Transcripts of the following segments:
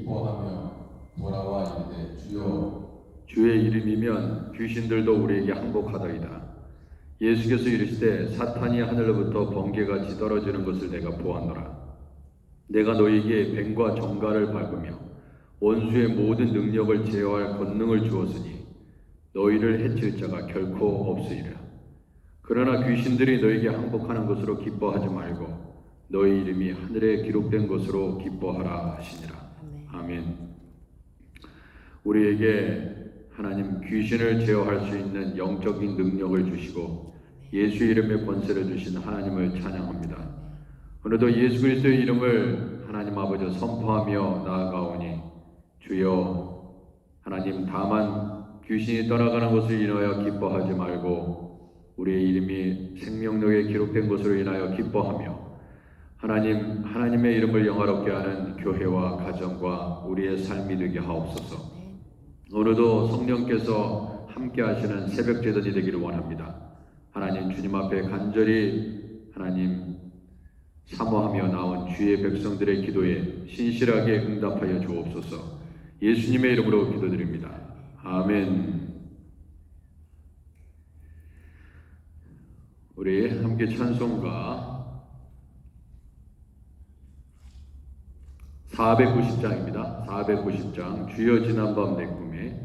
기뻐하며 돌아와 이르되 주여 주의 이름이면 귀신들도 우리에게 항복하더이다. 예수께서 이르시되 사탄이 하늘로부터 번개같이 떨어지는 것을 내가 보았노라. 내가 너희에게 뱀과 정갈을 밟으며 원수의 모든 능력을 제어할 권능을 주었으니 너희를 해칠 자가 결코 없으리라. 그러나 귀신들이 너희에게 항복하는 것으로 기뻐하지 말고 너희 이름이 하늘에 기록된 것으로 기뻐하라 하시니라. 아멘. 우리에게 하나님 귀신을 제어할 수 있는 영적인 능력을 주시고 예수 이름의 권세를 주신 하나님을 찬양합니다. 오늘도 예수 그리스도의 이름을 하나님 아버지 선포하며 나아가오니 주여 하나님 다만 귀신이 떠나가는 것을 인하여 기뻐하지 말고 우리의 이름이 생명록에 기록된 것으로 인하여 기뻐하며 하나님의 이름을 영화롭게 하는 교회와 가정과 우리의 삶이 되게 하옵소서. 오늘도 성령께서 함께 하시는 새벽 제단이 되기를 원합니다. 하나님 주님 앞에 간절히 하나님 사모하며 나온 주의 백성들의 기도에 신실하게 응답하여 주옵소서. 예수님의 이름으로 기도드립니다. 아멘. 우리 함께 찬송가 490장입니다. 490장 주여 지난밤 내 꿈에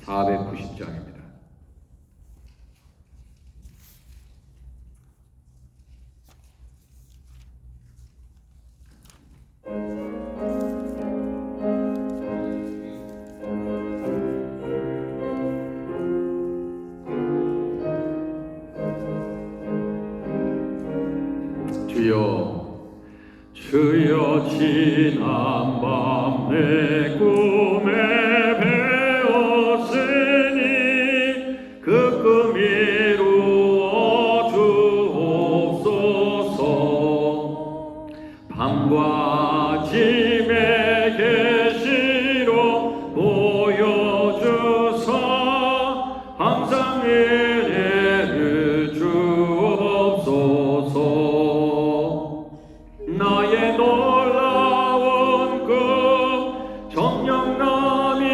490장입니다. 주여 지난밤 내 꿈에 배웠으니 그 꿈 이루어 주옵소서. 밤과 짐의 계시로 보여주사 항상 은혜를 주옵소서. 나의 놀라운 꿈 정령남이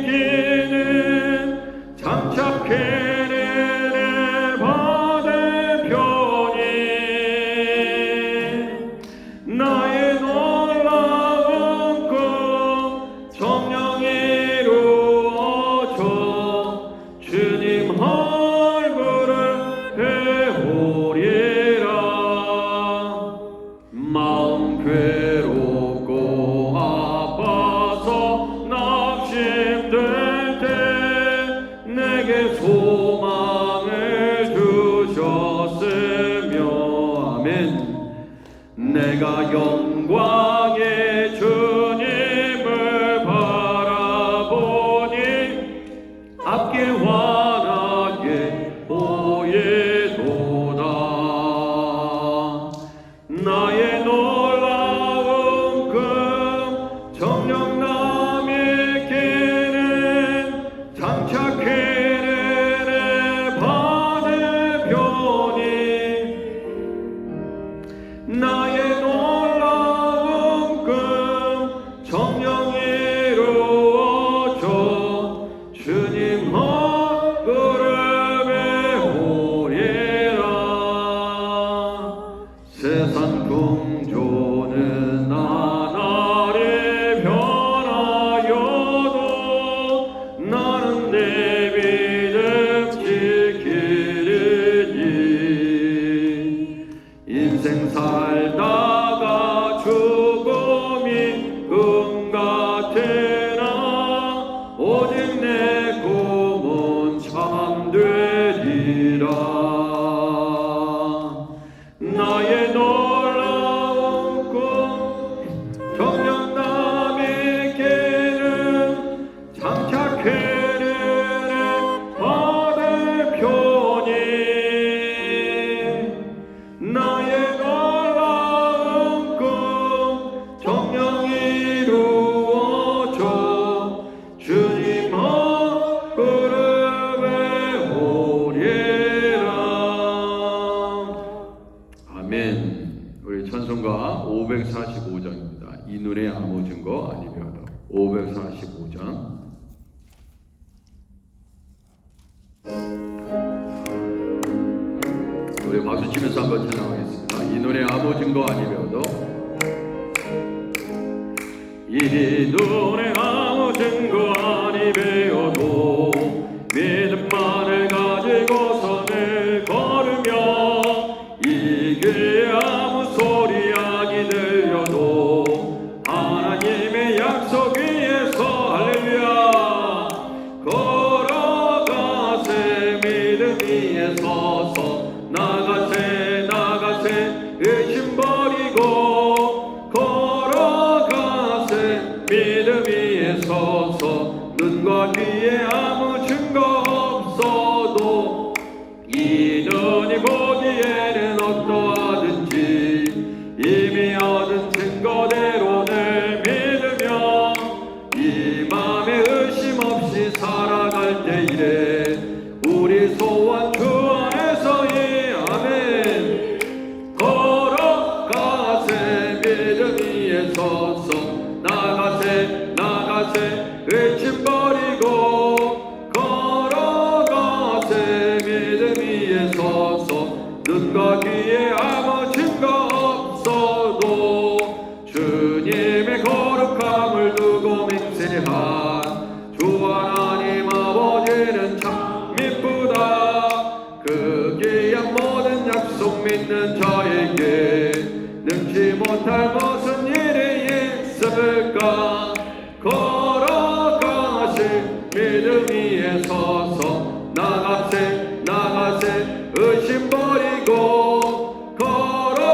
기는 장착해내 내 반대편이 나의 놀라운 꿈 정령 이루어져 주님 얼굴을 배우리라. 마음 괴롭고 아파서 낙심될 때 내게 소망을 주셨으며 아멘. 내가 영광의 주님을 바라보니 앞길 환하게 보이도다. 나의 놀라운 꿈 정령남이 기는 장착해내 내 반대편이 나의 놀라운 꿈 정령 이루어져 주님 얼굴을 배우리라. 세상 궁조는 나날이 변 545장 우리 박수 치면서 한번 찬양하겠습니다. 이 노래 아무 증거 아니며도 이 노래 아무 증거 아니며도 믿음만을 가지고서 늘 걸으며 이게 아무 소리 아니 들려도 하나님의 약속 위에서 할렐루야 걸어가세 믿음 위에 서서 나가세 나가세 의심 버리고 걸어가세 믿음 위에 서서 눈과 귀에 아무 증거 없어도 이 눈이 보기에는 어떠하든지 이미 얻은 증거대로 늘 믿으며 이 맘에 의심 없이 살아갈 때이래 우리 소원 주 안에서의 아멘 걸어가세 믿음 위에 서서 나가세 나가세 의심 버리고 걸어가세 믿음 위에 서서 눈과 귀에 아무 증거 없어도 주님의 거룩함을 두고 맹세한 주 하나님 아버지는 참 미쁘다 그 귀한 모든 약속 믿는 자에게 능치 못할 무슨 일이 있을까 걸어가세 믿음 위에 서서 나가세 나가세 의심 버리고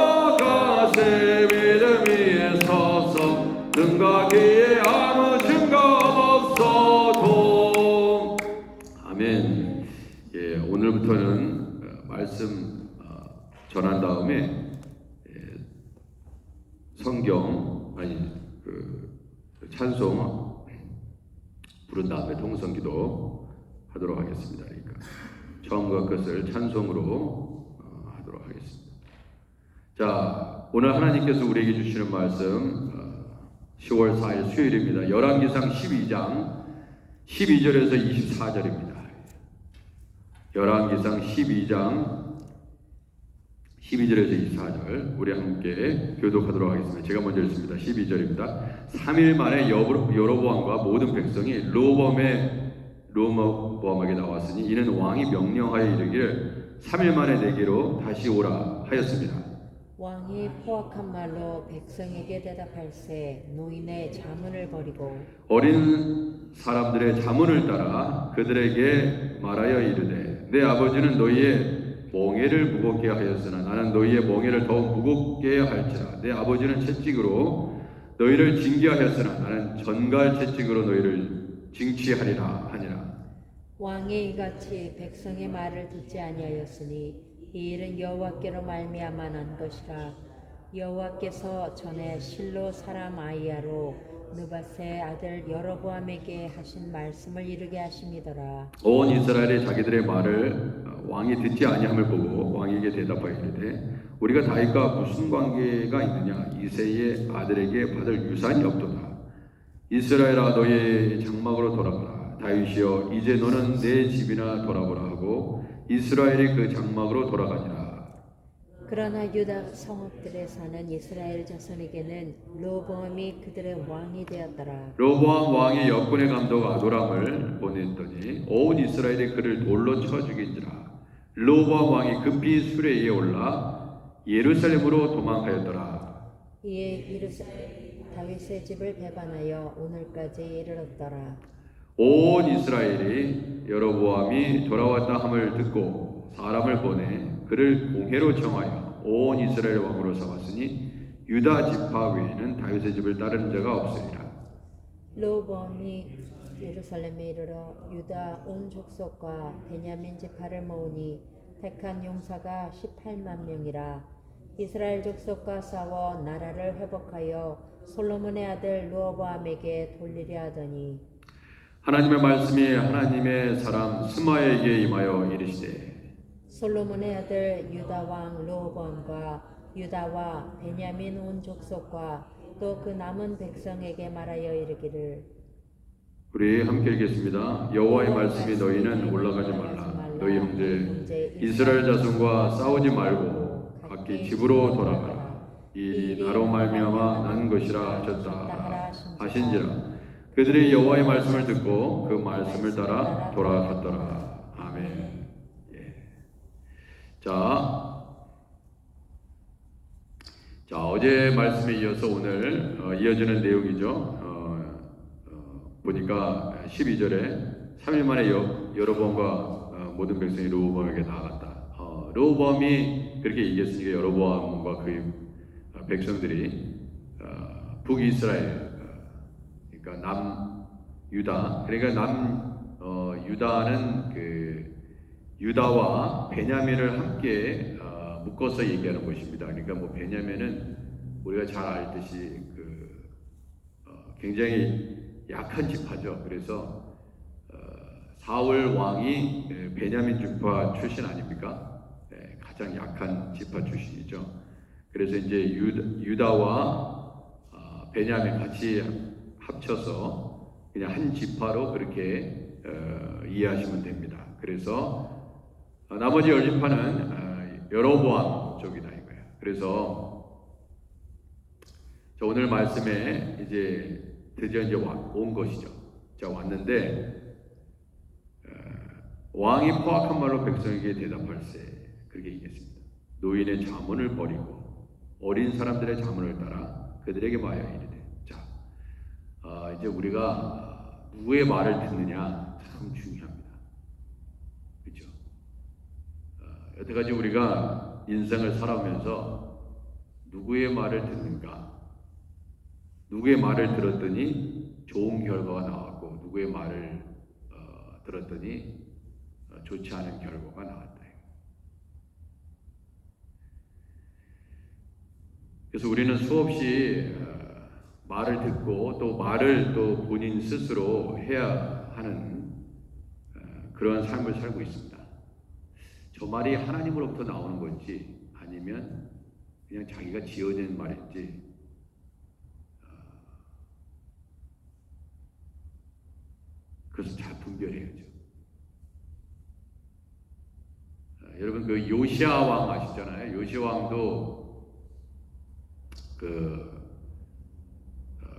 걸어가세 믿음 위에 서서 눈과 귀에 아무 증거 없어도 아멘. 예, 오늘부터는 말씀 전한 다음에 성경 찬송 부른 다음에 통성기도 하도록 하겠습니다. 그러니까 처음과 끝을 찬송으로 하도록 하겠습니다. 자, 오늘 하나님께서 우리에게 주시는 말씀 10월 4일 수요일입니다. 열왕기상 12장 12절에서 24절입니다. 열왕기상 12장 12절에서 24절 우리 함께 교독하도록 하겠습니다. 제가 먼저 읽습니다. 12절입니다. 3일 만에 여로보암과 모든 백성이 르호보암에게 나왔으니 이는 왕이 명령하여 이르기를 3일 만에 내게로 다시 오라 하였습니다. 왕이 포악한 말로 백성에게 대답할세 노인의 자문을 버리고 어린 사람들의 자문을 따라 그들에게 말하여 이르되 내 아버지는 너희의 멍에를 무겁게 하였으나 나는 너희의 멍에를 더욱 무겁게 할지라 내 아버지는 채찍으로 너희를 징계하였으나 나는 전갈 채찍으로 너희를 징치하리라 하니라. 왕이 이같이 백성의 말을 듣지 아니하였으니 이 일은 여호와께로 말미암아 난 것이라 여호와께서 전에 실로 사람 아이야로 느밧의 아들 여로보암에게 하신 말씀을 이루게 하심이더라. 온 이스라엘이 자기들의 말을 왕이 듣지 아니함을 보고 왕에게 대답하여 이르되 우리가 다윗과 무슨 관계가 있느냐 이새의 아들에게 받을 유산이 없도다. 이스라엘아 너의 장막으로 돌아가라. 다윗이여 이제 너는 내 집이나 돌아보라 하고 이스라엘이 그 장막으로 돌아가니라. 그러나 유다 성읍들에 사는 이스라엘 자손에게는 르호보암이 그들의 왕이 되었더라. 르호보암 왕이 역군의 감독 아도람을 보냈더니 온 이스라엘이 그를 돌로 쳐 죽인지라. 르호보암 왕이 급히 수레에 올라 예루살렘으로 도망하였더라. 이에 다윗의 집을 배반하여 오늘까지 이르렀더라. 온 이스라엘이 여로보암이 돌아왔다 함을 듣고 사람을 보내 그를 공회로 청하여 온 이스라엘 왕으로 삼았으니 유다 지파 외에는 다윗의 집을 따르는 자가 없으리라. 르호보암이 예루살렘에 이르러 유다 온 족속과 베냐민 지파를 모으니 택한 용사가 18만 명이라. 이스라엘 족속과 싸워 나라를 회복하여 솔로몬의 아들 르호보암에게 돌리려 하더니 하나님의 말씀이 하나님의 사람 스마에게 임하여 이르시되 솔로몬의 아들 유다 왕 르호보암과 유다와 베냐민 온 족속과 또 그 남은 백성에게 말하여 이르기를 우리 함께 읽겠습니다. 여호와의 말씀이 너희는 올라가지 말라. 너희 형제 이스라엘 자손과 싸우지 말고 각기 집으로 돌아가라. 이 일이 나로 말미암아 난 것이라 하셨다 하신지라. 그들이 여호와의 말씀을 듣고 그 말씀을 따라 돌아갔더라. 아멘. 예. 자, 어제 말씀에 이어서 오늘 이어지는 내용이죠. 보니까 12절에 3일 만에 여로보암과 모든 백성이 르호보암에게 나아갔다. 르호보암이 그렇게 얘기했으니까 여로보암과 그 백성들이 북이스라엘, 그러니까 남유다, 그러니까 유다는 그 유다와 베냐민을 함께 묶어서 얘기하는 것입니다. 그러니까 뭐 베냐민은 우리가 잘 알듯이 굉장히 약한 지파죠. 그래서 사울 왕이 베냐민 지파 출신 아닙니까? 네, 가장 약한 지파 출신이죠. 그래서 이제 유다와 베냐민 같이 합쳐서 그냥 한 지파로 그렇게 이해하시면 됩니다. 그래서 나머지 10지파는 여로보암 쪽이다 이거예요. 그래서 오늘 말씀에 이제 드디어 이제 온 것이죠. 자, 왔는데 왕이 포악한 말로 백성에게 대답할세 그렇게 얘기했습니다. 노인의 자문을 버리고 어린 사람들의 자문을 따라 그들에게 말하여 이르되. 자, 이제 우리가 누구의 말을 듣느냐 참 중요합니다. 그렇죠? 여태까지 우리가 인생을 살아오면서 누구의 말을 듣는가? 누구의 말을 들었더니 좋은 결과가 나왔고 누구의 말을 들었더니 좋지 않은 결과가 나왔다. 그래서 우리는 수없이 말을 듣고 또 말을 또 본인 스스로 해야 하는 그러한 삶을 살고 있습니다. 저 말이 하나님으로부터 나오는 건지 아니면 그냥 자기가 지어낸 말인지 그것을 잘 분별해야죠. 여러분 그 요시야 왕 아시잖아요. 요시야 왕도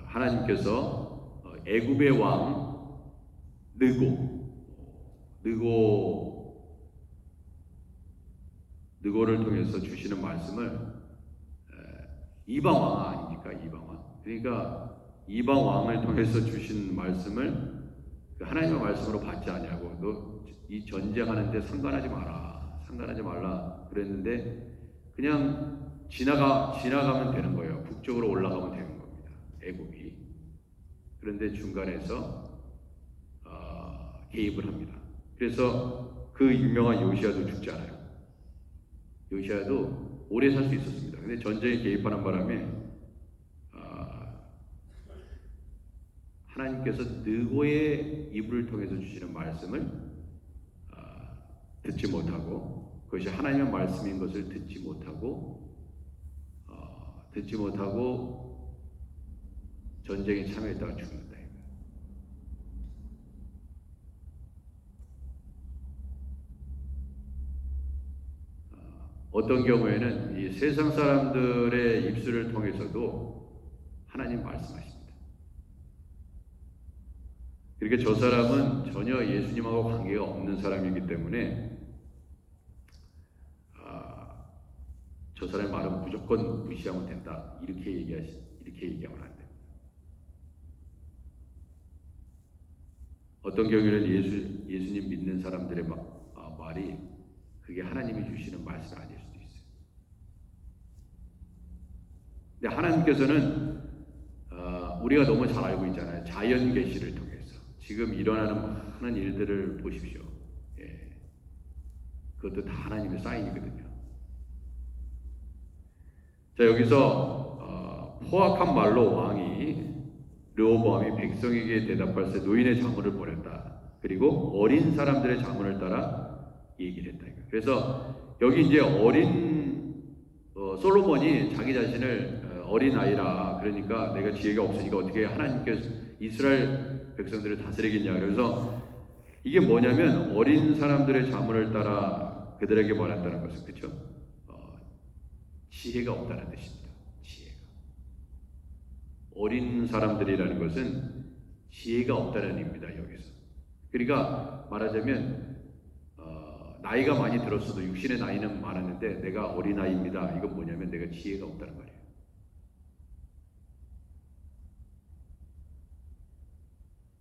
하나님께서 애굽의 왕 느고를 통해서 주시는 말씀을 이방 왕 아닙니까? 이방 왕. 그러니까 이방 왕을 통해서 주신 말씀을 하나님의 말씀으로 받지 않냐고. 너 이 전쟁하는데 상관하지 말라 그랬는데 그냥 지나가면 되는 거예요. 북쪽으로 올라가면 되는 겁니다. 애굽이. 그런데 중간에서 개입을 합니다. 그래서 그 유명한 요시야도 죽잖아요. 요시야도 오래 살 수 있었습니다. 근데 전쟁에 개입하는 바람에 하나님께서 느고의 이불을 통해서 주시는 말씀을 듣지 못하고 그것이 하나님의 말씀인 것을 듣지 못하고 전쟁에 참여했다가 죽는다. 어떤 경우에는 이 세상 사람들의 입술을 통해서도 하나님 말씀하십니다. 그러니까 저 사람은 전혀 예수님하고 관계가 없는 사람이기 때문에 저 사람의 말은 무조건 무시하면 된다. 이렇게 얘기하면 안 됩니다. 어떤 경우에는 예수님 믿는 사람들의 말이 그게 하나님이 주시는 말씀이 아닐 수도 있어요. 근데 하나님께서는 우리가 너무 잘 알고 있잖아요. 자연 계시를 통해서 지금 일어나는 많은 일들을 보십시오. 예. 그것도 다 하나님의 사인이거든요. 자, 여기서 포악한 말로 왕이 르호보암이 백성에게 대답할세 노인의 자문을 버렸다. 그리고 어린 사람들의 자문을 따라 얘기를 했다. 그래서 여기 이제 어린 솔로몬이 자기 자신을 어린 아이라 그러니까 내가 지혜가 없으니까 어떻게 하나님께서 이스라엘 백성들을 다스리겠냐. 그래서 이게 뭐냐면 어린 사람들의 자문을 따라 그들에게 말한다는 것은 그렇죠? 지혜가 없다는 뜻입니다. 지혜가. 어린 사람들이라는 것은 지혜가 없다는 의미입니다. 여기서. 그러니까 말하자면 나이가 많이 들었어도 육신의 나이는 많았는데 내가 어린아이입니다. 이건 뭐냐면 내가 지혜가 없다는 말이에요.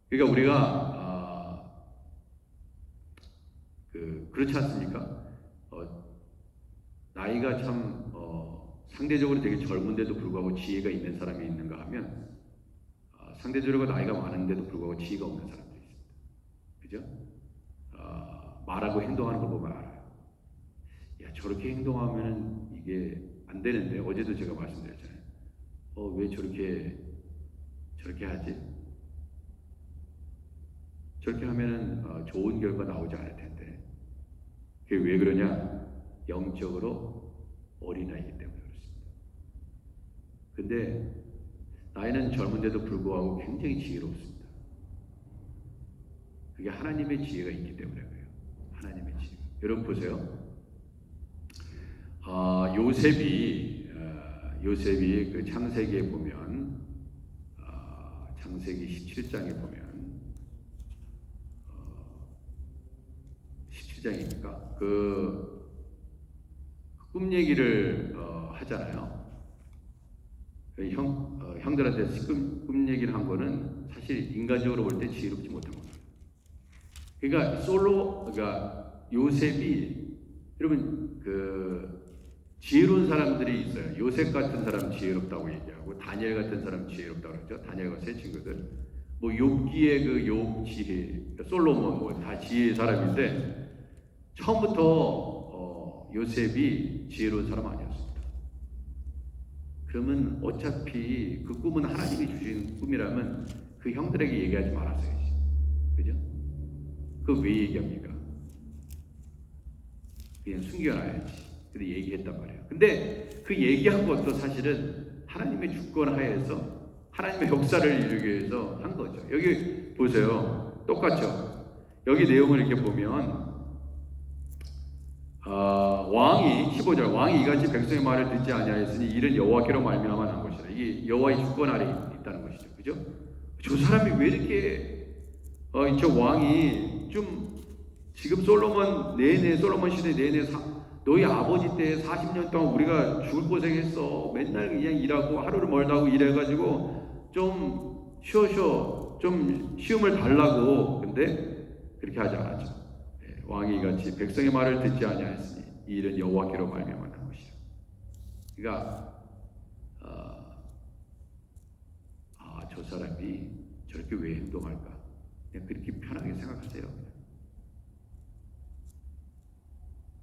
그러니까 우리가 그렇지 않습니까? 나이가 참 상대적으로 되게 젊은데도 불구하고 지혜가 있는 사람이 있는가 하면 상대적으로 나이가 많은데도 불구하고 지혜가 없는 사람들이 있습니다. 그죠? 말하고 행동하는 걸 보면 알아요. 야, 저렇게 행동하면 이게 안 되는데, 어제도 제가 말씀드렸잖아요. 왜 저렇게 하지? 저렇게 하면은 좋은 결과 나오지 않을 텐데. 그게 왜 그러냐? 영적으로 어린아이이기 때문에 그렇습니다. 근데 나이는 젊은데도 불구하고 굉장히 지혜롭습니다. 그게 하나님의 지혜가 있기 때문에 그래요. 하나님의 지혜. 여러분 보세요. 요셉이 그 창세기에 보면 창세기 17장에 보면 17장이니까 그 꿈 얘기를 하잖아요. 형들한테 꿈 얘기를 한 거는 사실 인간적으로 볼 때 지혜롭지 못한 거예요. 그러니까 요셉이 여러분 지혜로운 사람들이 있어요. 요셉 같은 사람 지혜롭다고 얘기하고 다니엘 같은 사람 지혜롭다고 그러죠. 다니엘과 세 친구들. 뭐 욥기의 그 욥 지혜, 솔로몬 뭐 다 지혜의 사람인데 처음부터 요셉이 지혜로운 사람 아니었습니다. 그러면 어차피 그 꿈은 하나님이 주신 꿈이라면 그 형들에게 얘기하지 말았어야지. 그죠? 그거 왜 얘기합니까? 그냥 숨겨놔야지. 근데 얘기했단 말이에요. 근데 그 얘기한 것도 사실은 하나님의 주권 하에서 하나님의 역사를 이루기 위해서 한 거죠. 여기 보세요. 똑같죠? 여기 내용을 이렇게 보면 왕이 15절 왕이 이같이 백성의 말을 듣지 아니하였으니 이는 여호와께로 말미암아 난 것이라. 이게 여호와의 주권 아래 있다는 것이죠. 그죠? 저 사람이 왜 이렇게 저 왕이 좀 지금 솔로몬 시대 내내 너희 아버지 때 40년 동안 우리가 죽을 고생했어. 맨날 그냥 일하고 하루를 멀다 하고 일해가지고 좀 쉬어 좀 쉬움을 달라고. 근데 그렇게 하지 않았죠. 왕이 이같이 백성의 말을 듣지 아니하였으니 이 일은 여호와께로 말미암아 난 것이라. 그러니까 저 사람이 저렇게 왜 행동할까? 그냥 그렇게 편하게 생각하세요.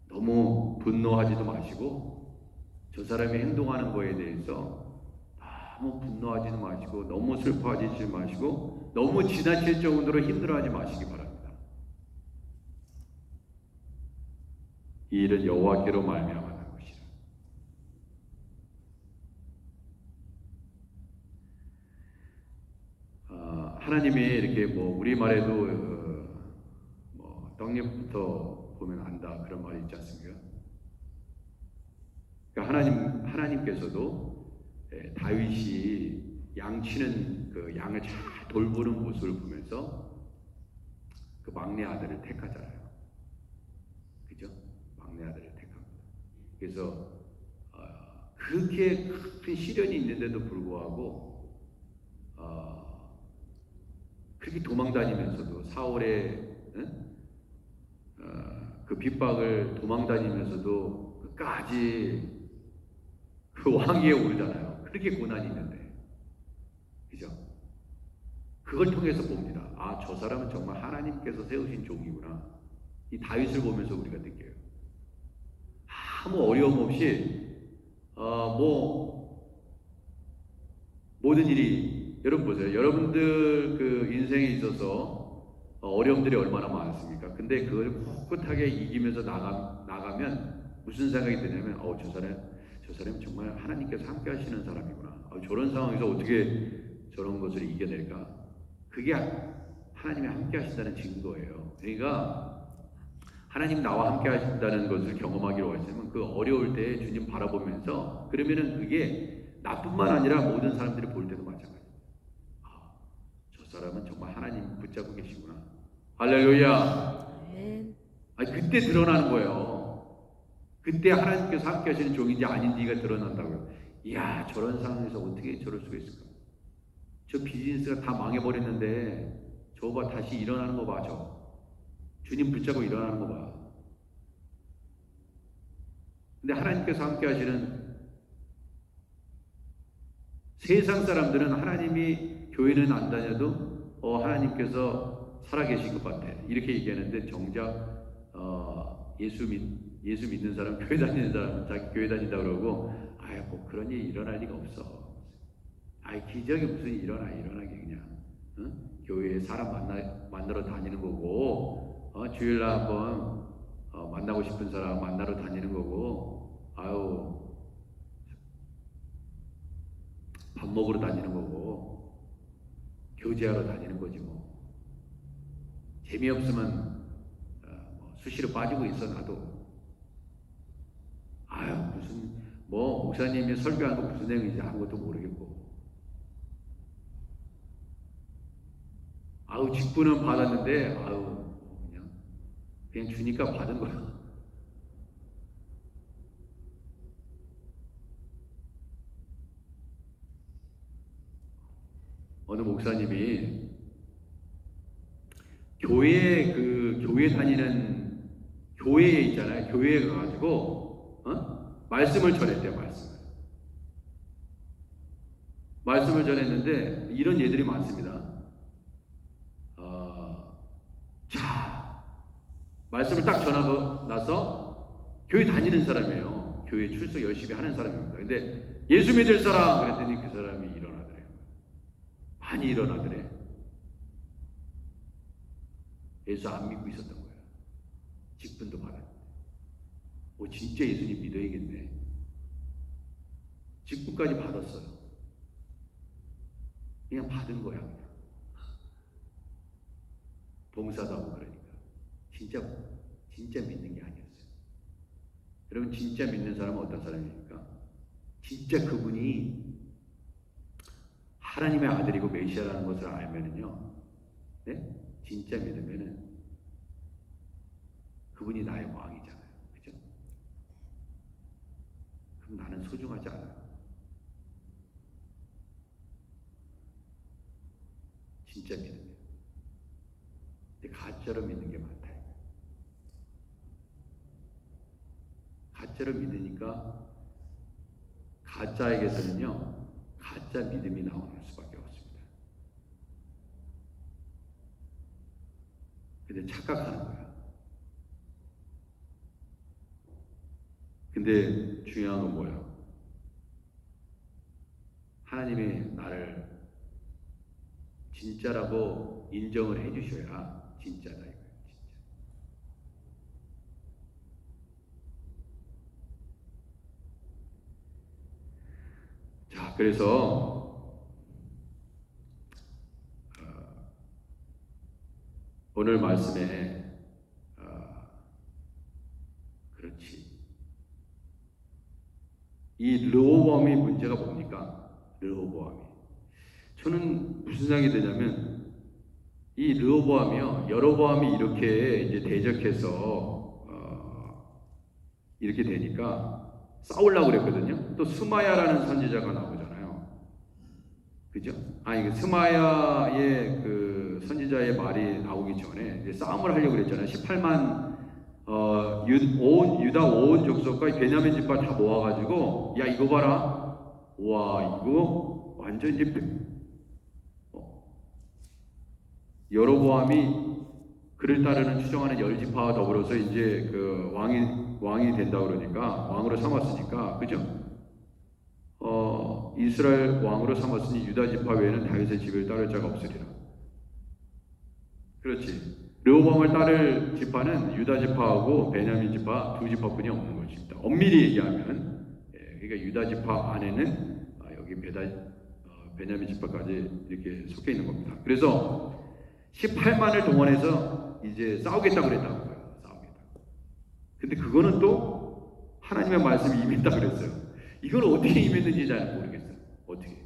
너무 분노하지도 마시고 저 사람이 행동하는 거에 대해서 너무 분노하지도 마시고 너무 슬퍼하지 마시고 너무 지나칠 정도로 힘들어하지 마시기 바랍니다. 이 일은 여호와께로 말미암아 난 것이라. 하나님이 이렇게 뭐 우리 말에도 떡잎부터 보면 안다 그런 말이 있지 않습니까? 그러니까 하나님께서도 다윗이 양치는 그 양을 잘 돌보는 모습을 보면서 그 막내 아들을 택하잖아요. 그죠? 막내 아들을 택합니다. 그래서 그렇게 큰 시련이 있는데도 불구하고 그렇게 도망다니면서도 사울의 그 핍박을 도망다니면서도 끝까지 그 왕위에 오르잖아요. 그렇게 고난이 있는데, 그죠? 그걸 통해서 봅니다. 저 사람은 정말 하나님께서 세우신 종이구나. 이 다윗을 보면서 우리가 느껴요. 아무 어려움 없이 모든 일이 여러분 보세요. 여러분들 그 인생에 있어서 어려움들이 얼마나 많습니까? 근데 그걸 꿋꿋하게 이기면서 나가면 무슨 생각이 드냐면 저 저 사람이 정말 하나님께서 함께 하시는 사람이구나. 저런 상황에서 어떻게 저런 것을 이겨낼까? 그게 하나님이 함께 하신다는 증거예요. 그러니까 하나님 나와 함께 하신다는 것을 경험하기로 하시면 그 어려울 때 주님 바라보면서 그러면은 그게 나뿐만 아니라 모든 사람들이 볼 때도 마찬가지예요. 저 사람은 정말 하나님 붙잡고 계시구나. 할렐루야. 아멘. 그때 드러나는 거예요. 그때 하나님께서 함께 하시는 종인지 아닌지가 드러난다고요. 이야, 저런 상황에서 어떻게 저럴 수가 있을까? 저 비즈니스가 다 망해버렸는데 저거 봐, 다시 일어나는 거 봐. 주님 붙잡고 일어나는 거 봐. 근데 하나님께서 함께 하시는 세상 사람들은 하나님이 교회는 안 다녀도 하나님께서 살아계신 것 같아 이렇게 얘기하는데 정작 예수 믿는 사람, 교회 다니는 사람은 자기 교회 다닌다 그러고 뭐 그런 일이 일어날 리가 없어. 기적이 무슨 일어나게 그냥 교회에 사람 만나러 다니는 거고 주일날 한번 만나고 싶은 사람 만나러 다니는 거고 밥 먹으러 다니는 거고 교제하러 다니는 거지 뭐. 재미없으면 수시로 빠지고 있어 나도. 무슨 목사님이 설교한 거 무슨 내용인지 아무것도 모르겠고. 직분은 받았는데 그냥 주니까 받은 거야. 어느 목사님이 교회 다니는 교회에 있잖아요. 교회에 가가지고 말씀을 전했대요. 말씀을 전했는데 이런 예들이 많습니다. 말씀을 딱 전하고 나서 교회 다니는 사람이에요. 교회 출석 열심히 하는 사람입니다. 근데 예수 믿을 사람 그랬더니 그 사람이 일어나더래요. 많이 일어나더래. 예수 안 믿고 있었던 거야. 직분도 받았는데. 진짜 예수님 믿어야겠네. 직분까지 받았어요. 그냥 받은 거야. 그냥. 봉사도 하고 그러니까. 진짜 믿는 게 아니었어요. 여러분 진짜 믿는 사람은 어떤 사람입니까? 진짜 그분이 하나님의 아들이고 메시아라는 것을 알면은요, 네? 진짜 믿으면은 그분이 나의 왕이잖아요, 그죠? 그럼 나는 소중하지 않아요. 진짜 믿으면. 근데 가짜로 믿는 게 많다. 가짜로 믿으니까 가짜에게서는요 가짜 믿음이 나오는 수밖에 없습니다. 근데 착각하는 거야. 근데 중요한 건 뭐예요? 하나님이 나를 진짜라고 인정을 해주셔야 진짜다 이거예요. 자, 그래서 오늘 말씀에 그렇지. 이 르호보암의 문제가 뭡니까? 르호보암이. 저는 무슨 생각이 드냐면 이 르호보암이요. 여로보암이 이렇게 이제 대적해서 이렇게 되니까 싸우려고 그랬거든요. 또 스마야라는 선지자가 나오잖아요. 그죠? 이게 스마야의 그 선지자의 말이 나오기 전에 이제 싸움을 하려고 그랬잖아요. 18만 유다 온 족속과 베냐민 집파 다 모아가지고 야 이거 봐라. 와 이거 완전 이제 여로보암이 그를 따르는 추정하는 10지파와 더불어서 이제 그 왕이 된다 그러니까 왕으로 삼았으니까 그죠? 이스라엘 왕으로 삼았으니 유다 지파 외에는 다윗의 집을 따를 자가 없으리라. 그렇지. 르호보암을 따를 지파는 유다 지파하고 베냐민 지파 두 지파뿐이 없는 것입니다. 엄밀히 얘기하면 그러니까 유다 지파 안에는 여기 베냐민 지파까지 이렇게 속해 있는 겁니다. 그래서 18만을 동원해서 이제 싸우겠다고 그랬다는 거예요. 싸우겠다. 근데 그거는 또 하나님의 말씀이 임했다 그랬어요. 이걸 어떻게 임했는지 잘 모르겠어요. 어떻게?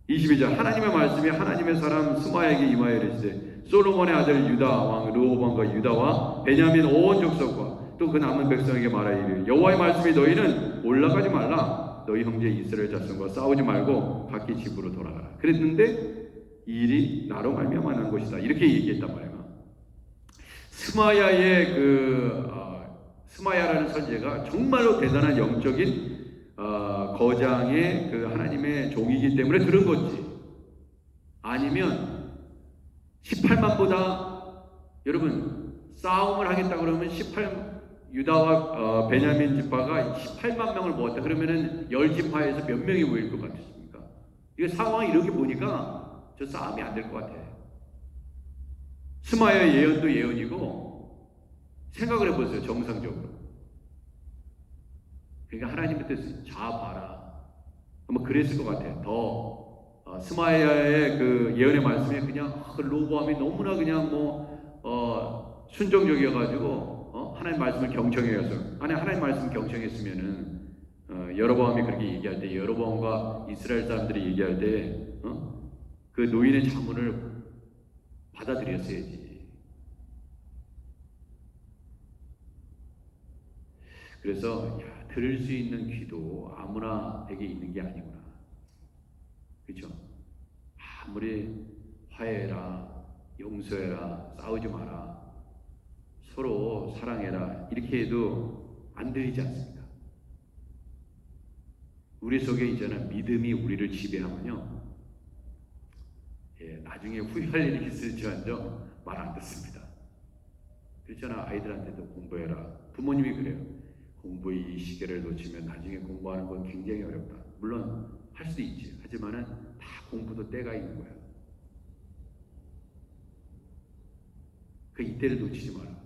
22절 하나님의 말씀이 하나님의 사람 스마야에게 임하여 이르시되 솔로몬의 아들 유다 왕 르호보암과 유다와 베냐민 온 족속과 또 그 남은 백성에게 말하여 이르되 여호와의 말씀이 너희는 올라가지 말라 너희 형제 이스라엘 자손과 싸우지 말고 각기 집으로 돌아가라. 그랬는데 이 일이 나로 말미암아 난 것이다. 이렇게 얘기했단 말이에요. 스마야의 스마야라는 선지자가 정말로 대단한 영적인 거장의 그 하나님의 종이기 때문에 들은 건지 아니면 18만보다 여러분 싸움을 하겠다 그러면 유다와 베냐민 지파가 18만 명을 모았다 그러면은 10지파에서 몇 명이 모일 것 같으십니까? 이게 상황이 이렇게 보니까 저 싸움이 안 될 것 같아요. 스마야 예언도 예언이고 생각을 해보세요. 정상적으로. 그러니까 하나님의 뜻을 봐라. 아마 그랬을 것 같아요. 더 스마야의 그 예언의 말씀에 그냥 르호보암이 너무나 그냥 순종적이어가지고 하나님 말씀을 경청해서 하나님 말씀을 경청했으면은 여로보암이 그렇게 얘기할 때 여로보암과 이스라엘 사람들이 얘기할 때 그 노인의 자문을 받아들였어야지. 그래서 들을 수 있는 귀도 아무나에게 있는 게 아니구나. 그렇죠? 아무리 화해해라, 용서해라, 싸우지 마라, 서로 사랑해라 이렇게 해도 안 들리지 않습니까? 우리 속에 있잖아 믿음이 우리를 지배하면요, 나중에 후회할 일이 있을지언정 말 안 듣습니다. 그렇잖아. 아이들한테도 공부해라. 부모님이 그래요. 공부의 이 시계를 놓치면 나중에 공부하는 건 굉장히 어렵다. 물론 할 수도 있지. 하지만은 다 공부도 때가 있는 거야. 그 이때를 놓치지 마라.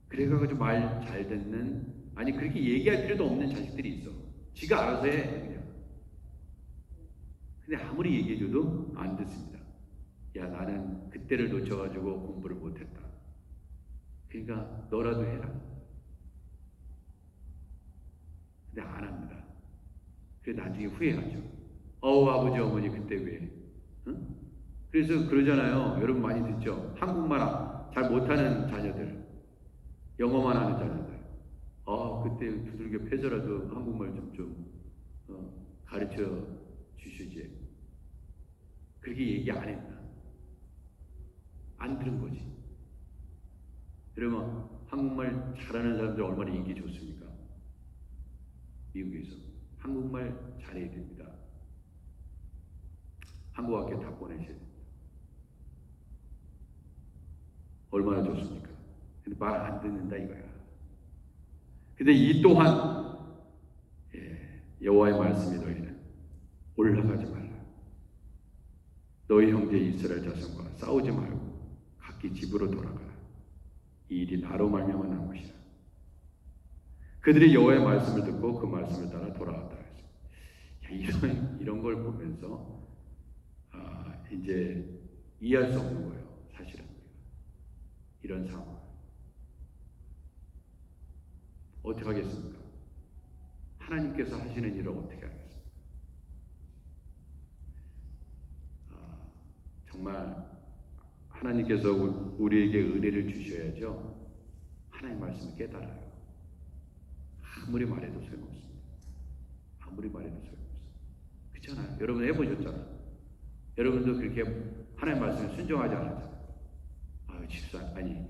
그래가지고 말 잘 듣는, 아니 그렇게 얘기할 필요도 없는 자식들이 있어. 지가 알아서 해 그냥. 근데 아무리 얘기해줘도 안 듣습니다. 야 나는 그때를 놓쳐가지고 공부를 못했다. 그러니까 너라도 해라. 근데 안 합니다. 그래서 나중에 후회하죠. 아버지 어머니 그때 왜? 응? 그래서 그러잖아요. 여러분 많이 듣죠. 한국말 잘 못하는 자녀들, 영어만 하는 자녀들. 그때 두들겨 패서라도 한국말 좀 가르쳐 주시지. 그렇게 얘기 안 했나? 안 들은 거지. 여러분 한국말 잘하는 사람들 얼마나 인기 좋습니까? 미국에서 한국말 잘해야 됩니다. 한국 학교 다 보내셔야 됩니다. 얼마나 좋습니까? 근데 말 안 듣는다 이거야. 근데 이 또한 여호와의 말씀이 너희는 올라가지 말라. 너희 형제 이스라엘 자손과 싸우지 말고 각기 집으로 돌아가라. 이 일이 나로 말미암아 난 것이라. 그들이 여호와의 말씀을 듣고 그 말씀을 따라 돌아왔다. 이런 걸 보면서 이제 이해할 수 없는 거예요. 사실은 이런 상황 어떻게 하겠습니까? 하나님께서 하시는 일을 어떻게 하겠습니까? 정말 하나님께서 우리에게 은혜를 주셔야죠. 하나님 말씀을 깨달아요. 아무리 말해도 소용없습니다. 아무리 말해도 소용없어요. 그렇잖아요. 여러분 해보셨잖아요. 여러분도 그렇게 하나님 말씀에 순종하지 않았잖아요. 집사 아니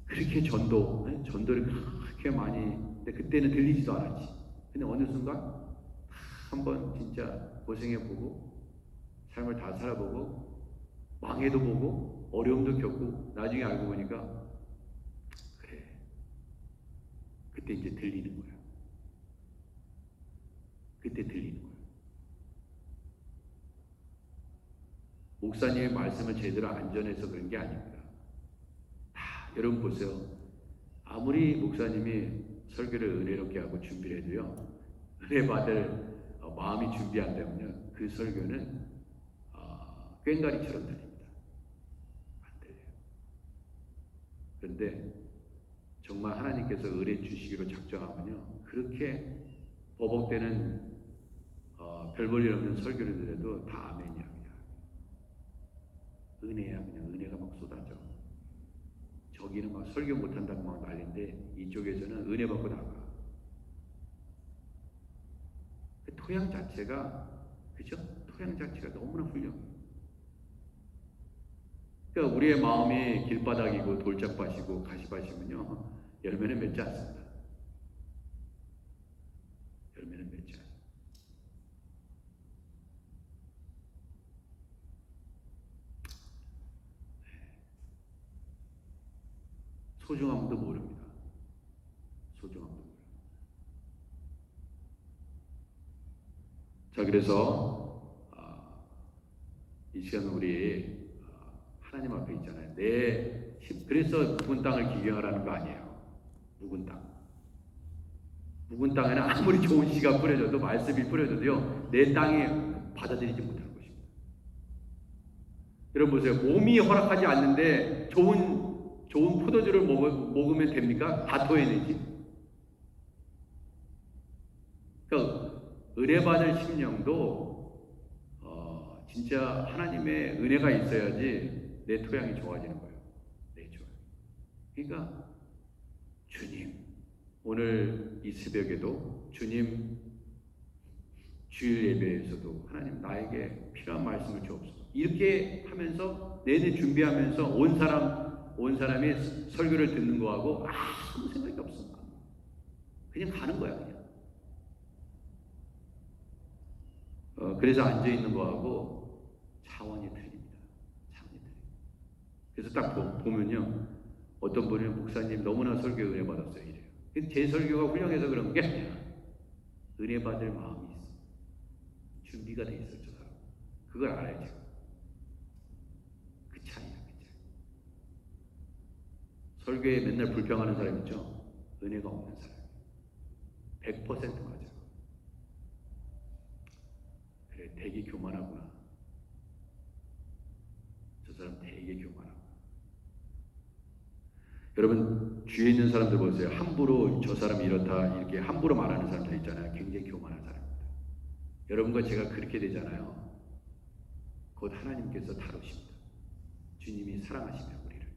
그렇게 전도를 그렇게 많이, 근데 그때는 들리지도 않았지. 근데 어느 순간 한번 진짜 고생해보고 삶을 다 살아보고 망해도 보고 어려움도 겪고 나중에 알고 보니까 그래, 그때 이제 들리는 거야. 그때 들리는 거야. 목사님의 말씀을 제대로 안 전해서 그런 게 아닙니다. 여러분 보세요. 아무리 목사님이 설교를 은혜롭게 하고 준비를 해도요, 은혜 받을 마음이 준비 안 되면요, 그 설교는 꽹과리처럼 들립니다. 안 들려요. 그런데 정말 하나님께서 은혜 주시기로 작정하면요, 그렇게 버벅대는 별 볼 일 없는 설교를 들어도 다 아멘이야. 그냥 은혜야. 그냥 은혜가 막 쏟아져. 저기는 막 설교 못한다고 막 난리인데 이쪽에서는 은혜 받고 나가. 그 토양 자체가, 그죠? 토양 자체가 너무나 훌륭해. 그러니까 우리의 마음이 길바닥이고 돌짝밭이고 가시밭이면요, 열매는 맺지 않습니다. 열매는 맺지 않습니다. 소중함도 모릅니다. 소중함도 모릅니다. 자, 그래서 이 시간 우리 하나님 앞에 있잖아요. 그래서 묵은 땅을 기경하라는 거 아니에요. 묵은 땅. 묵은 땅에는 아무리 좋은 씨가 뿌려져도, 말씀이 뿌려져도요, 내 땅에 받아들이지 못하는 것입니다. 여러분 보세요. 몸이 허락하지 않는데 좋은 포도주를 먹으면 됩니까? 다 토해내지. 그러니까 은혜받을 심령도 진짜 하나님의 은혜가 있어야지 내 토양이 좋아지는 거예요. 내 좋아요. 그러니까 주님, 오늘 이 새벽에도 주님, 주일 예배에서도 하나님 나에게 필요한 말씀을 주옵소서. 이렇게 하면서 내내 준비하면서 온 사람이 설교를 듣는 거하고 아무 생각이 없어. 그냥 가는 거야, 그냥. 그래서 앉아 있는 거하고 차원이 틀립니다. 차원이 틀립니다. 그래서 딱 보면요, 어떤 분은 목사님 너무나 설교 은혜 받았어요, 이래요. 제 설교가 훌륭해서 그런 게 아니야. 은혜 받을 마음이 있어. 준비가 돼 있어, 저 사람. 그걸 알아야죠. 그 차이야, 그 차이. 설교에 맨날 불평하는 사람 있죠? 은혜가 없는 사람. 100% 맞아. 그래, 되게 교만하구나. 저 사람 되게 교만하구나. 여러분, 주위에 있는 사람들 보세요. 함부로 저 사람이 이렇다 이렇게 함부로 말하는 사람들 있잖아요. 굉장히 교만한 사람입니다. 여러분과 제가 그렇게 되잖아요. 곧 하나님께서 다루십니다. 주님이 사랑하시면 우리를.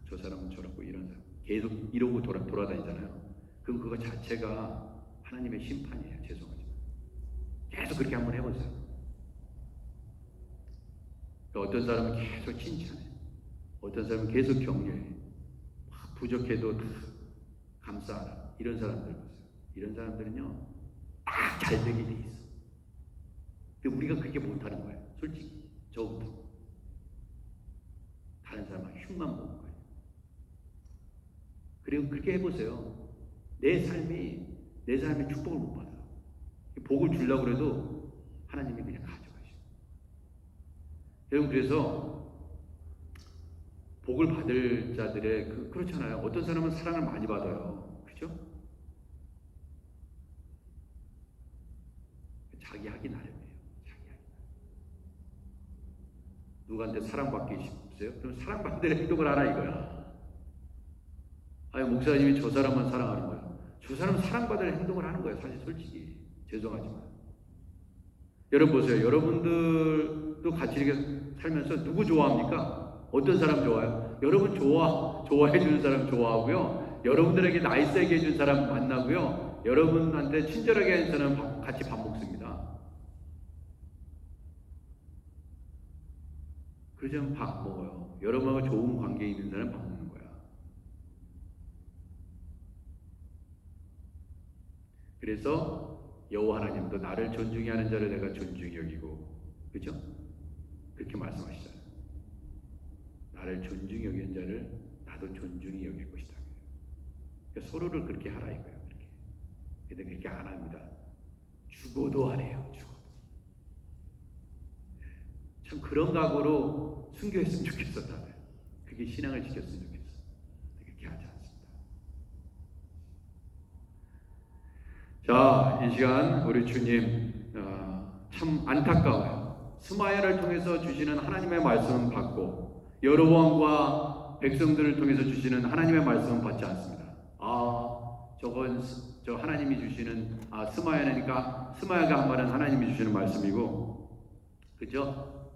저 사람은 저렇고 이런 사람 계속 이러고 돌아다니잖아요. 그럼 그거 자체가 하나님의 심판이에요. 죄송하지만 계속 그렇게 한번 해보세요. 그러니까 어떤 사람은 계속 칭찬해, 어떤 사람은 계속 격려해. 부족해도 다 감사하라. 이런 사람들 보세요. 이런 사람들은요, 딱 잘 되게 돼 있어. 근데 우리가 그렇게 못하는 거예요. 솔직히 저부터. 다른 사람은 흉만 보는 거예요. 그리고 그렇게 해보세요. 내 삶이 축복을 못 받아요. 복을 주려고 해도 하나님이 그냥 가져가시고. 여러분, 그래서 복을 받을 자들의 그렇잖아요. 어떤 사람은 사랑을 많이 받아요. 그죠? 자기 하기 나름이에요. 자기 하기 나름. 누구한테 사랑받기 싶으세요? 그럼 사랑받는 행동을 하라 이거야. 아니, 목사님이 저 사람만 사랑하는 거야. 저 사람은 사랑받을 행동을 하는 거예요. 사실 솔직히. 죄송하지만. 여러분 보세요. 여러분들도 같이 이렇게 살면서 누구 좋아합니까? 어떤 사람 좋아요? 여러분 좋아해 주는 사람 좋아하고요. 여러분들에게 나이스하게 해준 사람 만나고요. 여러분한테 친절하게 해준 사람 같이 밥 먹습니다. 그러지 밥 먹어요. 여러분하고 좋은 관계에 있는 사람 밥 먹는 거야. 그래서 여호와 하나님도 나를 존중히 하는 자를 내가 존중히 여기고, 그죠? 그렇게 말씀하시잖아요. 나를 존중히 여기는 자를 나도 존중히 여길 것이다. 그러니까 서로를 그렇게 하라 이거예요. 그렇게. 근데 그렇게 안 합니다. 죽어도 안 해요. 죽어도. 참 그런 각오로 순교했으면 좋겠어. 다들. 그게 신앙을 지켰으면 좋겠어. 그렇게 하지 않습니다. 자, 이 시간 우리 주님 참 안타까워요. 스마야를 통해서 주시는 하나님의 말씀은 받고 여로보암과 백성들을 통해서 주시는 하나님의 말씀은 받지 않습니다. 저건 저 하나님이 주시는 스마야니까 스마야가 한 말은 하나님이 주시는 말씀이고, 그죠?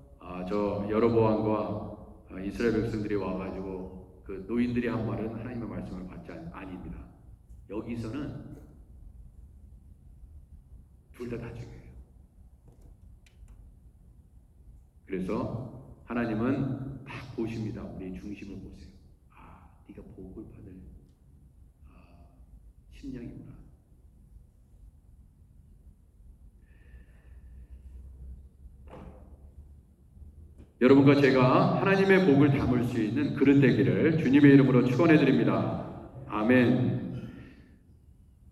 저 여로보암과 이스라엘 백성들이 와가지고 그 노인들이 한 말은 하나님의 말씀을 받지 아닙니다. 여기서는 둘 다 중요해요. 그래서 하나님은 딱 보십니다. 우리의 중심을 보세요. 네가 복을 받을 심령이구나. 여러분과 제가 하나님의 복을 담을 수 있는 그릇 되기를 주님의 이름으로 축원해 드립니다. 아멘.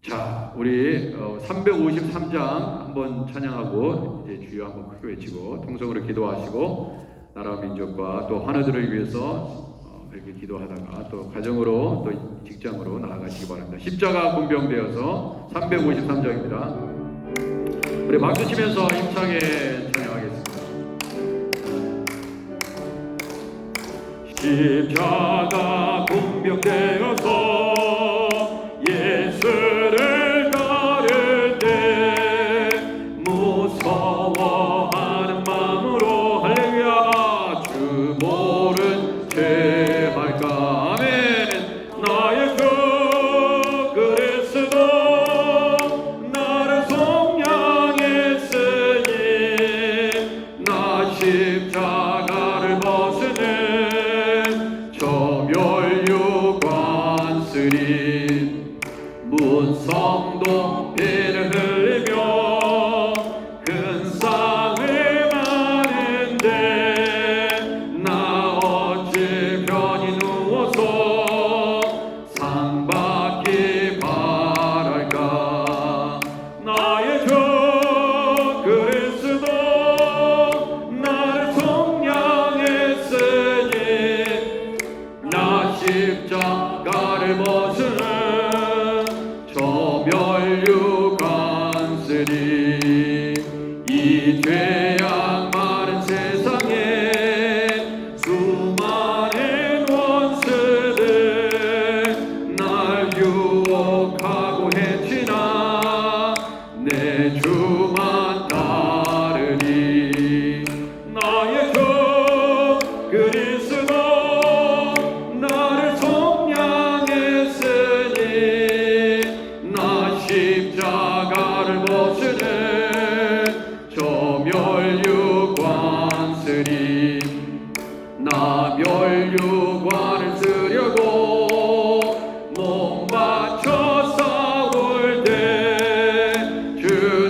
자, 우리 353장 한번 찬양하고 이제 주여 한번 크게 외치고 통성으로 기도하시고 나라와 민족과 또 하나들을 위해서 이렇게 기도하다가 또 가정으로 또 직장으로 나아가시기 바랍니다. 십자가 군병되어서 353장입니다. 우리 박수 치면서 힘차게 찬양하겠습니다. 십자가 군병되어서 예수를 따를 때 무서워하는 마음으로 할렐루야 주 모른 죄 할까 아멘. 나의 주 그리스도 나를 속량했으니 나 십자가를 벗으는 저 멸류관 쓰리 문성도 피를 흘리며 근상을 마는데 나 어찌 편히 누워서 상 받기 바랄까. 나의 주 그리스도 나를 속량했으니 나 십자가를 벗으는 저 멸류관 쓰리 이 죄악 많은 세상에 수많은 원수들 날 유혹하고 해치나 내 주만 따르리. 나의 주 그리스도 나를 속량했으니 나 십자가를 벗으는 저 멸류관 쓰리 나 멸류관을 쓰려고 몸 바쳐 싸울 때 주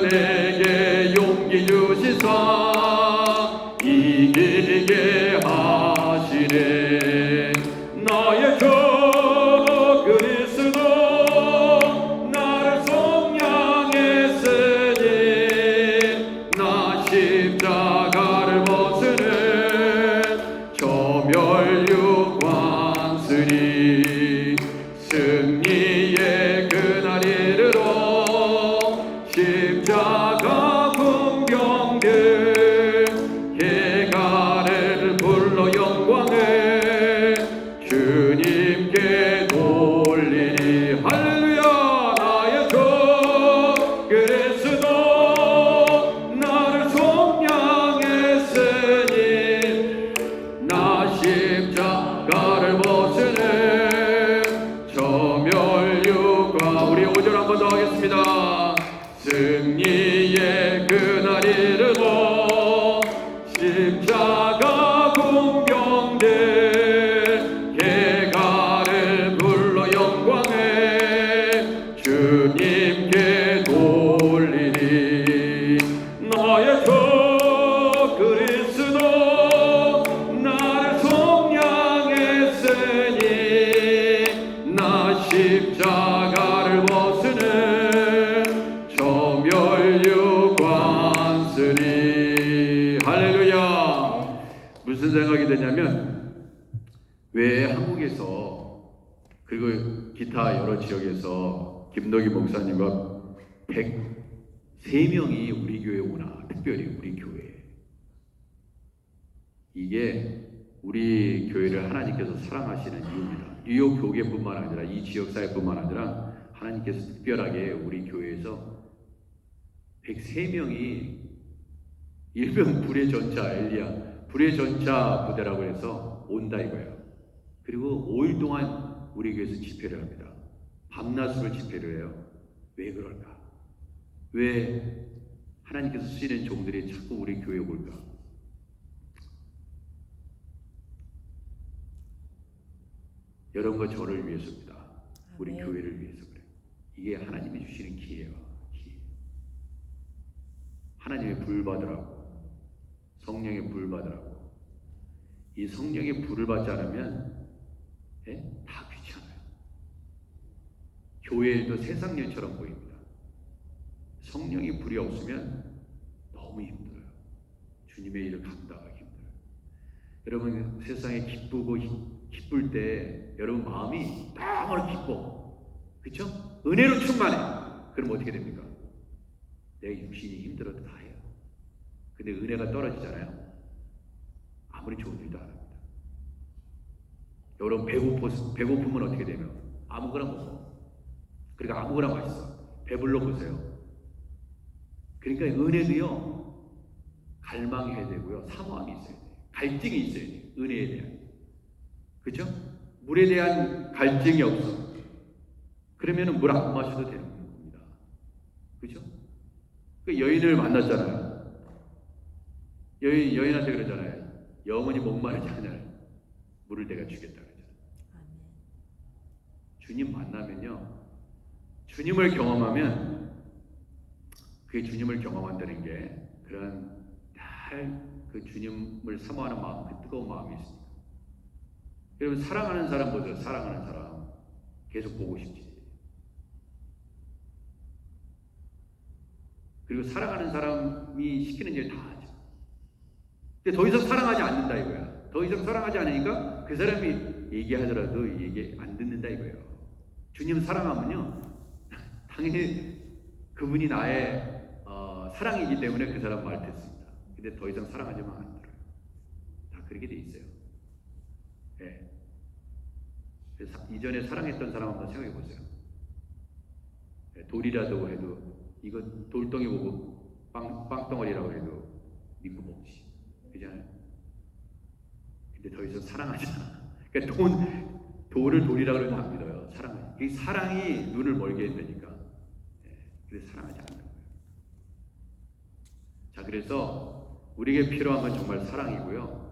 내게 용기 주시사 이기게 하시네. 나의 주 그리스도 나를 속량했으니 나 십자가를 벗으는 저 멸류관 쓰리 승리의 그날 이르러 십자가 군병들 개가래를 불러 영광을 주님께 돌리리. 할렐루야. 나의 주 그리스도 나를 속량했으니 나 십자가를 벗으는 저 멸류관 우리 5절 한 번 더 하겠습니다. 승리의 그날 이르러 십자가 군병들 개가를 불러 영광을 주님께 돌리리. 나의 주 그리스도 나를 속량했으니 나 십자가를 벗으는 저 멸류관 쓰리. 할렐루야. 무슨 생각이 드냐면 왜 한국에서 그리고 기타 여러 지역에서 김덕희 목사님과 103명이 우리 교회에 오나, 특별히 우리 교회에. 이게 우리 교회를 하나님께서 사랑하시는 이유입니다. 뉴욕 교계뿐만 아니라 이 지역사회뿐만 아니라 하나님께서 특별하게 우리 교회에서 103명이 일명 불의 전차 엘리야, 불의 전차 부대라고 해서 온다 이거예요. 그리고 5일 동안 우리 교회에서 집회를 합니다. 밤낮으로 집회를 해요. 왜 그럴까? 왜 하나님께서 쓰시는 종들이 자꾸 우리 교회에 올까? 여러분과 저를 위해서입니다. 우리 아멘. 교회를 위해서 그래요. 이게 하나님이 주시는 기회예요. 기회. 하나님의 불 받으라고, 성령의 불 받으라고. 이 성령의 불을 받지 않으면 다 귀찮아요. 교회 일도 세상 일처럼 보입니다. 성령의 불이 없으면 너무 힘들어요. 주님의 일을 감당하기 힘들어요. 여러분 세상에 기쁠 때 여러분 마음이 너무 기뻐, 그렇죠? 은혜로 충만해. 그럼 어떻게 됩니까? 내 육신이 힘들어도 다 해요. 근데 은혜가 떨어지잖아요. 아무리 좋은 일도 안 합니다. 여러분 배고프면 어떻게 되면 아무거나 먹어. 그러니까 아무거나 맛있어. 배불러 보세요. 그러니까 은혜도요, 갈망해야 되고요, 사모함이 있어야 돼요. 갈증이 있어야 돼요. 은혜에 대한. 그렇죠? 물에 대한 갈증이 없어. 그러면은 물 안 마셔도 되는 겁니다. 그렇죠? 그 여인을 만났잖아요. 여인한테 그러잖아요. 영원히 목마르지 않을 물을 내가 주겠다 그러잖아요. 주님 만나면요, 주님을 경험하면, 그게 주님을 경험한다는 게 그런 그 주님을 사모하는 마음, 그 뜨거운 마음이 있습니다. 여러분 사랑하는 사람 보세요. 사랑하는 사람 계속 보고 싶지. 그리고 사랑하는 사람이 시키는 일 다 하죠. 근데 더 이상 사랑하지 않는다 이거야. 더 이상 사랑하지 않으니까 그 사람이 얘기하더라도 얘기 안 듣는다 이거예요. 주님 사랑하면요, 당연히 그분이 나의 사랑이기 때문에 그 사람 말 듣습니다. 근데 더 이상 사랑하지만 안 들어요. 다 그렇게 돼 있어요. 네. 그래서 이전에 사랑했던 사람 한번 생각해 보세요. 네, 돌이라도 해도 이거 돌덩이 보고 빵덩어리라고 해도 믿고 먹지. 그잖아요. 근데 더 이상 사랑하지 않아. 그러니까 돌을 돌이라고 해도 안 믿어요. 이 사랑이 눈을 멀게 한다니까. 네, 그래서 사랑하지 않는 거예요. 자, 그래서 우리에게 필요한 건 정말 사랑이고요.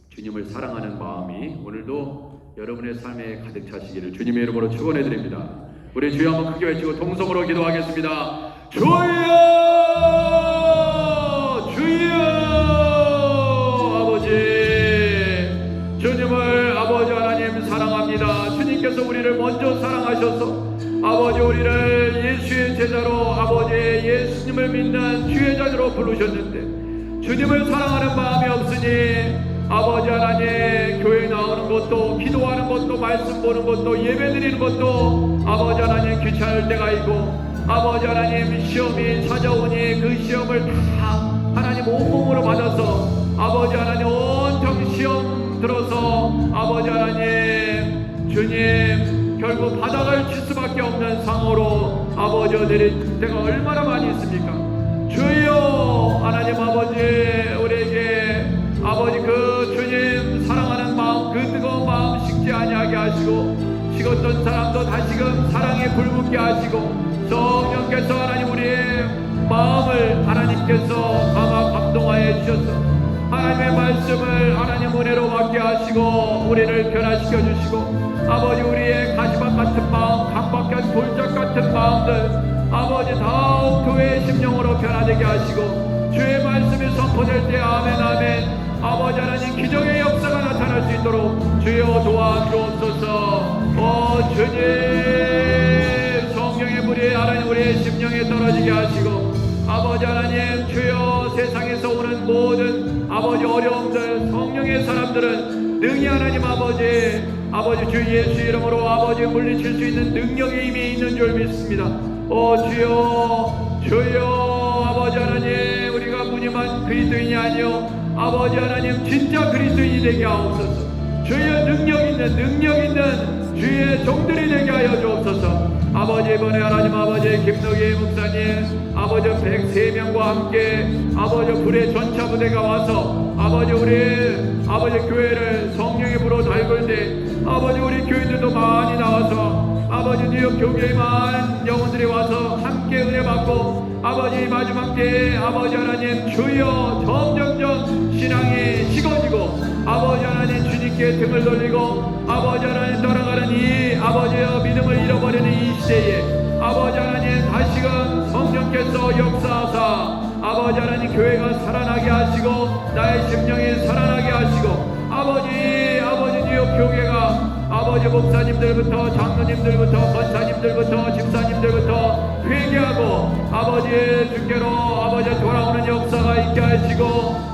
주님을 사랑하는 마음이 오늘도 여러분의 삶에 가득 차시기를 주님의 이름으로 축원해 드립니다. 우리 주여 한번 크게 외치고 통성으로 기도하겠습니다. 주여, 주여. 아버지, 주님을 아버지 하나님 사랑합니다. 주님께서 우리를 먼저 사랑하셔서 아버지 우리를 예수의 제자로, 아버지 예수님을 믿는 주의 자녀로 부르셨는데 주님을 사랑하는 마음이 없으니 아버지 하나님 교회 나오는 것도, 기도하는 것도, 말씀 보는 것도, 예배 드리는 것도 아버지 하나님 귀찮을 때가 있고, 아버지 하나님 시험이 찾아오니 그 시험을 다 하나님 온몸으로 받아서 아버지 하나님 온통 시험 들어서 아버지 하나님 주님 결국 바닥을 칠 수밖에 없는 상황으로 아버지 내릴 때가 얼마나 많이 있습니까? 주여 하나님 아버지 우리에게 아버지 그 주님 사랑하는 마음, 그 뜨거운 마음 식지 아니하게 하시고, 식었던 사람도 다시금 사랑에 불붙게 하시고, 성령께서 하나님 우리의 마음을 하나님께서 아마 감동하여 주셔서 하나님의 말씀을 하나님 은혜로 받게 하시고 우리를 변화시켜 주시고, 아버지 우리의 가시밭 같은 마음, 강박한 돌짝 같은 마음들 아버지 더욱 교회의 심령으로 변화되게 하시고, 주의 말씀이 선포될 때 아멘 아멘 아버지 하나님 기적의 역사가 나타날 수 있도록 주여 도와주옵소서. 주님 성령의 불이 하나님 우리의 심령에 떨어지게 하시고, 아버지 하나님 주여 세상에서 오는 모든 아버지 어려움들 성령의 사람들은 능히 하나님 아버지 주 예수 이름으로 아버지 물리칠 수 있는 능력이 이미 있는 줄 믿습니다. 주여 아버지 하나님, 우리가 무늬만 그리스도인이 아니요 아버지 하나님 진짜 그리스도인이 되게 하옵소서. 주여 능력 있는 주의 종들이 되게 하여 주옵소서. 아버지 이번에 하나님 아버지 김덕희 목사님 아버지 103명과 함께 아버지 불의 전차부대가 와서 아버지 우리 아버지 교회를 성령의 불로 달굴 때 아버지 우리 교인들도 많이 나와서 아버지 뉴욕 교회에 많은 영혼들이 와서 함께 은혜 받고 아버지 마지막 때에 아버지 하나님 주여 점점점 신앙이 식어지고 아버지 하나님 주님께 등을 돌리고 아버지 하나님 떠나가는 이 아버지의 믿음을 잃어버리는 이 시대에 아버지 하나님 다시금 성령께서 역사하사 아버지 하나님 교회가 살아나게 하시고 나의 심령이 살아나게 하시고 아버지 뉴욕 교회가 아버지 목사님들부터 장로님들부터 권사님들부터 집사님들부터 회개하고 아버지 주께로 아버지 돌아오는 역사가 있게 하시고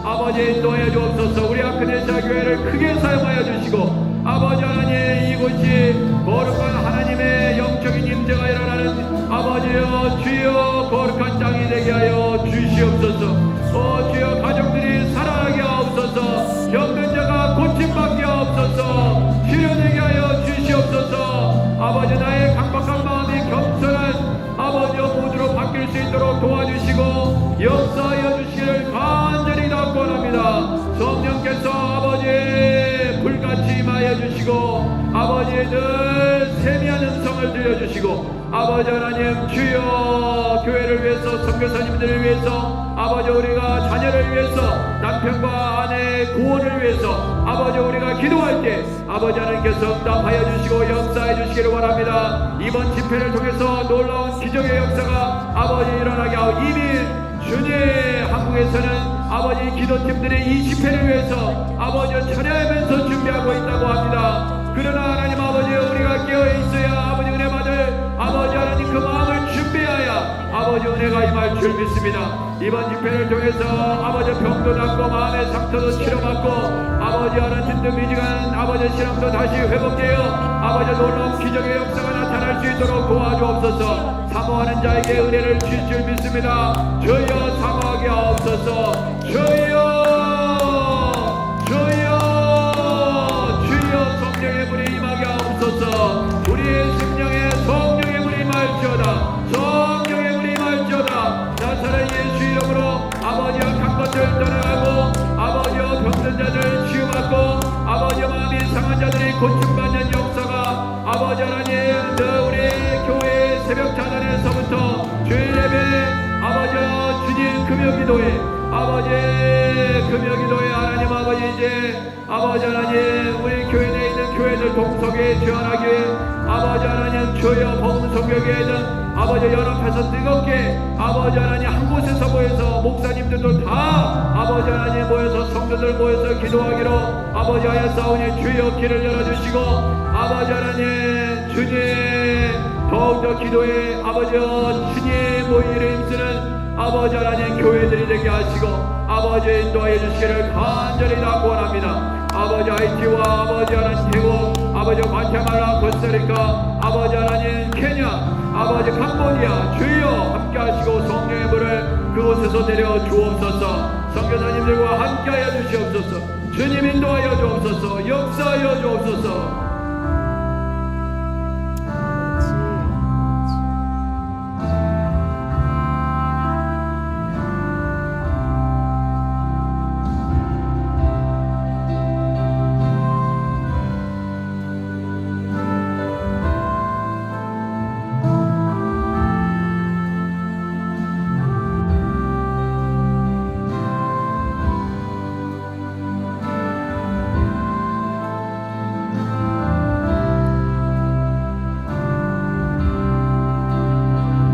아버지 인도하여 주옵소서. 우리 아크네시아 교회를 크게 사용하여 주시고 아버지 하나님 이곳이 거룩한 하나님의 영적인 임재가 일어나는 아버지여 주여 거룩한 땅이 되게 하여 주시옵소서. 주여 가정들이 살아나게 하옵소서. 병든 자가 고침받게 하옵소서. 치료되게 하여 주시옵소서. 아버지 나의 강박한 마음이 겸손한 아버지여 모두로 바뀔 수 있도록 도와주시고 역사하여 주시기를 간절히 당부합니다. 성령께서 아버지 불같이 임하여 주시고 아버지 늘 세미한 음성을 들려주시고 아버지 하나님 주여 교회를 위해서 선교사님들을 위해서 아버지 우리가 자녀를 위해서 남편과 아내의 구원을 위해서 아버지 우리가 기도할 때 아버지 하나님께서 응답하여 주시고 역사해 주시기를 원합니다. 이번 집회를 통해서 놀라운 기적의 역사가 아버지 일어나게 하고 이미 주님 한국에서는 아버지 기도팀들이 이 집회를 위해서 아버지 찬양하면서 준비하고 있다고 합니다. 그러나 하나님 아버지 우리가 깨어 있어야 아버지 은혜 받을 아버지 하나님 그 마음을 준비하여 아버지 은혜가 임할 줄 믿습니다. 이번 집회를 통해서 아버지 병도 낫고 마음의 상처도 치료받고 아버지 하나님 든든미지간 아버지 신앙도 다시 회복되어 아버지 놀라운 기적의 역사가 나타날 수 있도록 도와주옵소서. 사모하는 자에게 은혜를 주실 줄 믿습니다. 주여 사모하게 하옵소서. 주여 성령의 불이 임하게 하옵소서. 우리의 심령에 성령의 불이 임할지어다. 성령의 불이 임할지어다. 나사렛 예수 이름으로 아버지와 각 것을 떠나가고 아버지와 병든 자들 치유받고 아버지와 마음이 상한 자들이 고침받는 역사가 아버지 하나님 우리 교회 새벽 자단에서부터 주일 예배 아버지 주님 금요기도회 아버지 금요기도회 하나님 아버지 이제 아버지 하나님 우리 교회 내에 있는 교회들 동석에 지원하기에 아버지 하나님 주여 복음 선교회는 아버지 연합해서 뜨겁게 아버지 하나님 한 곳에서 모여서 목사님들도 다 아버지 하나님 모여서 성도들 모여서 기도하기로 아버지 하였사오니 주여 길을 열어주시고 아버지 하나님 주님 더욱더 기도에 아버지 주님 모이를 힘쓰는 아버지 하나님 교회들이 되게 하시고 아버지 인도하여 주시기를 간절히 당부합니다. 아버지 하이티와 아버지 하나님 태국 아버지 과테말라 코스타리카 아버지 하나님 케냐 아버지 캄보디아 주여 함께 하시고 성령의 불을 그곳에서 내려 주옵소서. 선교사님들과 함께 하여 주시옵소서. 주님 인도하여 주옵소서. 역사하여 주옵소서.